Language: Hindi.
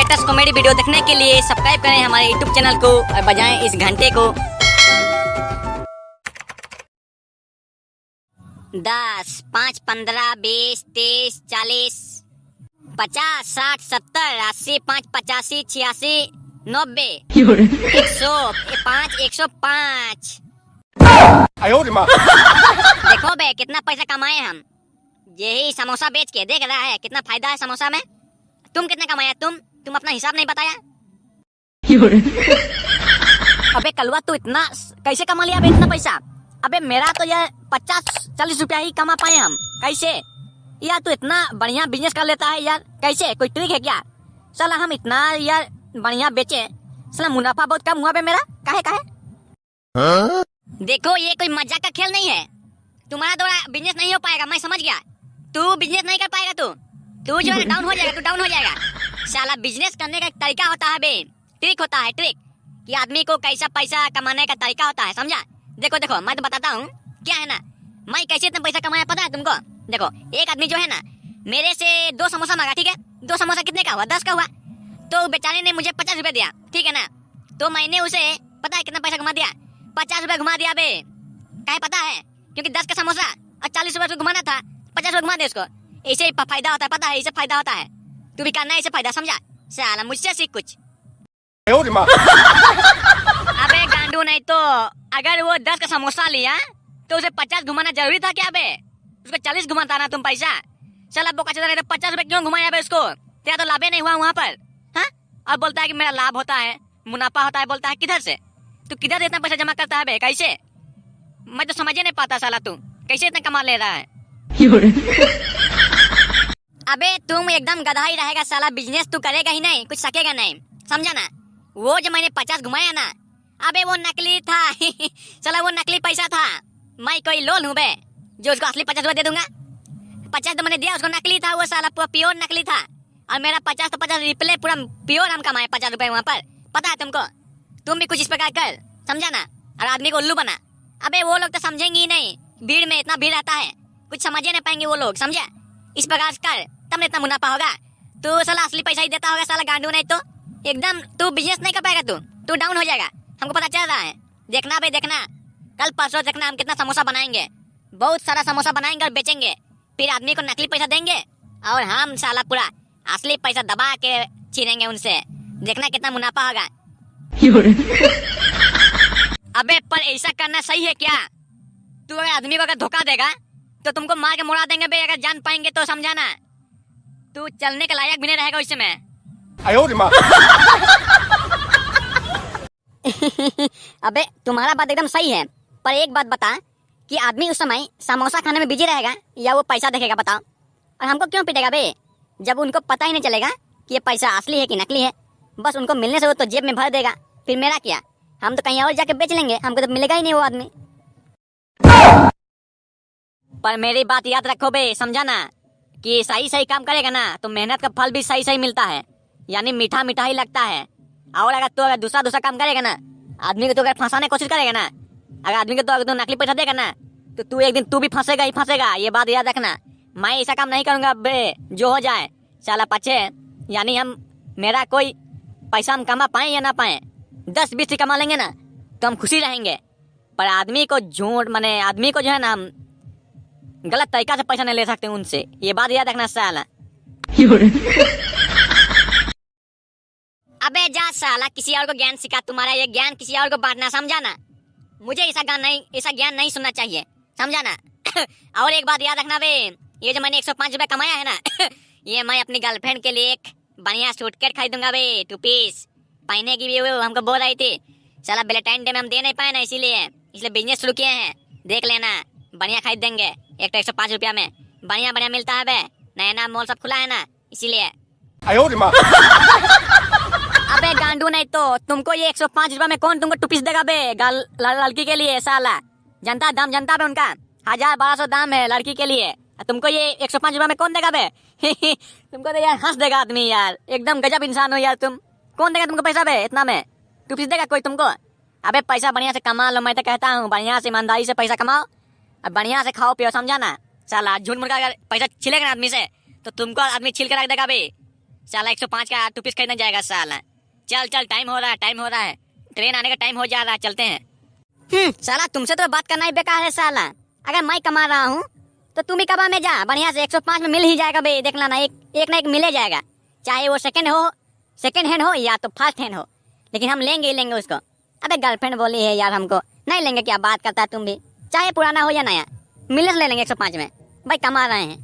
लेटेस्ट कॉमेडी वीडियो देखने के लिए सब्सक्राइब करें हमारे यूट्यूब चैनल को और बजाएं इस घंटे को। 10, 5, 15, 20, 23, 40, 50, 60, 70, 80, 5, 85, 86, 90, 100, 5, 105। देखो बे कितना पैसा कमाए हम यही समोसा बेच के। देख रहा है कितना फायदा है समोसा में। तुम कितने कमाया? तुम अपना हिसाब नहीं बताया। अबे कलवा तू इतना कैसे कमा लिया बे इतना पैसा? अबे मेरा तो यार 50-40 रुपया ही कमा पाए हम। कैसे यार तू इतना बढ़िया बिजनेस कर लेता है यार? कैसे कोई ट्रिक है क्या? साला हम इतना यार बढ़िया बेचे, साला मुनाफा बहुत कम हुआ बे मेरा। काहे? देखो ये कोई मजाक का खेल नहीं है। तुम्हारा द्वारा बिजनेस नहीं हो पाएगा, मैं समझ गया। तू बिजनेस नहीं कर पाएगा। तू जो है डाउन हो जाएगा, तू डाउन हो जाएगा। साला बिजनेस करने का एक तरीका होता है बे, ट्रिक होता है, ट्रिक कि आदमी को कैसा पैसा कमाने का तरीका होता है, समझा? देखो मैं तो बताता हूँ क्या है ना, मैं कैसे इतना पैसा कमाया पता है तुमको? देखो एक आदमी जो है ना मेरे से 2 समोसा मांगा, ठीक है? 2 समोसा कितने का हुआ? 10 का हुआ। तो बेचारे ने मुझे 50 रुपए दिया, ठीक है ना? तो मैंने उसे पता है कितना पैसा घुमा दिया? 50 रुपए घुमा दिया बे। क्या पता है? क्योंकि 10 का समोसा और 40 रुपए घुमाना था, 50 रुपए घुमा दे उसको। ऐसे ही फायदा होता है, पता है? इससे फायदा होता है। तू भी करना है इससे फायदा, समझा? साला मुझसे सीख कुछ। अबे गांडू नहीं तो अगर वो 10 का समोसा लिया तो उसे 50 घुमाना जरूरी था क्या बे? उसको 40 घुमाता ना तुम पैसा। साला बोका चला रहे 50 रुपए क्यों घुमाया बे उसको? तेरा तो लाभ ही नहीं हुआ वहाँ पर। हाँ, और बोलता है कि मेरा लाभ होता है, मुनाफा होता है। बोलता है किधर से? तू किधर से इतना पैसा जमा करता है बे? कैसे? मैं तो समझ ही नहीं पाता साला तू कैसे इतना कमा ले रहा है। अबे तुम एकदम गधा ही रहेगा साला। बिजनेस तू करेगा ही नहीं, कुछ सकेगा नहीं, समझा ना? वो जो मैंने 50 घुमाया ना, अबे वो नकली था। साला वो नकली पैसा था। मैं कोई लोल हूँ बे जो उसको असली 50 रुपए दे दूंगा? 50 तो मैंने दिया उसको, नकली था वो साला, पूरा प्योर नकली था। और मेरा 50 तो 50 रिप्ले पूरा प्योर हम कमाए 50 रुपए वहाँ पर। पता है तुमको? तुम भी कुछ इस प्रकार कर, समझा ना? और आदमी को उल्लू बना। अबे वो लोग तो समझेंगे ही नहीं, भीड़ में इतना भीड़ रहता है, कुछ समझ ही नहीं पाएंगे वो लोग, समझा? इस प्रकार कर तब इतना मुनाफा होगा। तू साला असली पैसा ही देता होगा साला गांडू, नहीं तो एकदम तू बिजनेस नहीं कर पाएगा। तू डाउन हो जाएगा, हमको पता चल रहा है। देखना भाई देखना, कल परसों देखना हम कितना समोसा बनाएंगे। बहुत सारा समोसा बनाएंगे और बेचेंगे, फिर आदमी को नकली पैसा देंगे और हम साला पूरा असली पैसा दबा के छीनेंगे उनसे। देखना कितना मुनाफा होगा। अबे पर ऐसा करना सही है क्या? तू अगर आदमी को अगर धोखा देगा तो तुमको मार के मुड़ा देंगे बे, अगर जान पाएंगे तो, समझाना? तू चलने के लायक भी नहीं रहेगा उस समय। अबे तुम्हारा बात एकदम सही है, पर एक बात बता कि आदमी उस समय समोसा खाने में बिजी रहेगा या वो पैसा देखेगा, बताओ? और हमको क्यों पीटेगा बे जब उनको पता ही नहीं चलेगा कि ये पैसा असली है कि नकली है? बस उनको मिलने से वो तो जेब में भर देगा, फिर मेरा क्या? हम तो कहीं और जाके बेच लेंगे, हमको तो मिलेगा ही नहीं वो आदमी। पर मेरी बात याद रखो बे, समझा ना? कि सही काम करेगा ना तो मेहनत का फल भी सही मिलता है, यानी मीठा मीठा ही लगता है। और अगर दूसरा काम करेगा ना, आदमी को तो अगर फंसाने की कोशिश करेगा ना, अगर आदमी को तो अगर तू नकली पैसा देगा ना, तो तू एक दिन तू भी फंसेगा ही फंसेगा। ये बात याद रखना। मैं ऐसा काम नहीं करूंगा बे जो हो जाए साला पछे, यानी मेरा कोई पैसा हम कमा पाए या ना पाए, 10-20 से कमा लेंगे ना तो हम खुशी रहेंगे। पर आदमी को झूठ माने आदमी को जो है ना हम गलत तरीका से पैसा नहीं ले सकते उनसे, ये बात याद रखना साला। अबे जा साला, किसी और को ज्ञान सिखा। तुम्हारा ये ज्ञान किसी और को बांटना, समझा ना? मुझे ऐसा ज्ञान नहीं सुनना चाहिए, समझा ना? और एक बात याद रखना बे, ये जो मैंने 105 रुपए कमाया है ना, ये मैं अपनी गर्लफ्रेंड के लिए एक बढ़िया सूटकेस खरीदूंगा बे, 2 पीस पहने की भी वो हमको बोल रही थी। साला वैलेंटाइन डे में हम दे नहीं पाए ना, इसलिए बिजनेस शुरू किए हैं। देख लेना, बढ़िया खरीद देंगे। एक तो 105 रुपया में बढ़िया मिलता है बे, नया मॉल सब खुला है ना, इसीलिए। अबे गांडू नहीं तो तुमको ये 105 रुपया में कौन तुमको 2 पीस देगा बे लड़की के लिए? साला जनता दाम जनता बे उनका 1000-1200 दाम है लड़की के लिए। तुमको ये 105 रुपया में कौन देगा बे? तुमको तो यार हंस देगा आदमी यार, एकदम गजब इंसान हो यार तुम। कौन देगा तुमको पैसा बे इतना में? 2 पीस देगा कोई तुमको? अबे पैसा बढ़िया से कमा लो, मैं तो कहता हूँ बढ़िया से ईमानदारी से पैसा कमाओ और बढ़िया से खाओ पियो, समझा ना? साला झूठ मूठ का अगर पैसा छिलेगा ना आदमी से तो तुमको आदमी छिल के रख देगा बे। साला 105 का टूपीस खरीदने जाएगा साला। चल चल, टाइम हो रहा है, टाइम हो रहा है, ट्रेन आने का टाइम हो जा रहा है, चलते हैं। साला तुमसे तो बात करना ही बेकार है साला। अगर मैं कमा रहा हूँ तो तुम ही कमा में जा बढ़िया से। 105 में मिल ही जाएगा बे, देख लेना, एक ना एक मिले जाएगा, चाहे वो सेकंड हैंड हो या तो फर्स्ट हैंड हो, लेकिन हम लेंगे ही लेंगे उसको। अबे गर्लफ्रेंड बोली है यार, हमको नहीं लेंगे क्या? बात करता है तुम भी, चाहे पुराना हो या नया, मिलर ले लेंगे 105 में भाई, कमा रहे हैं।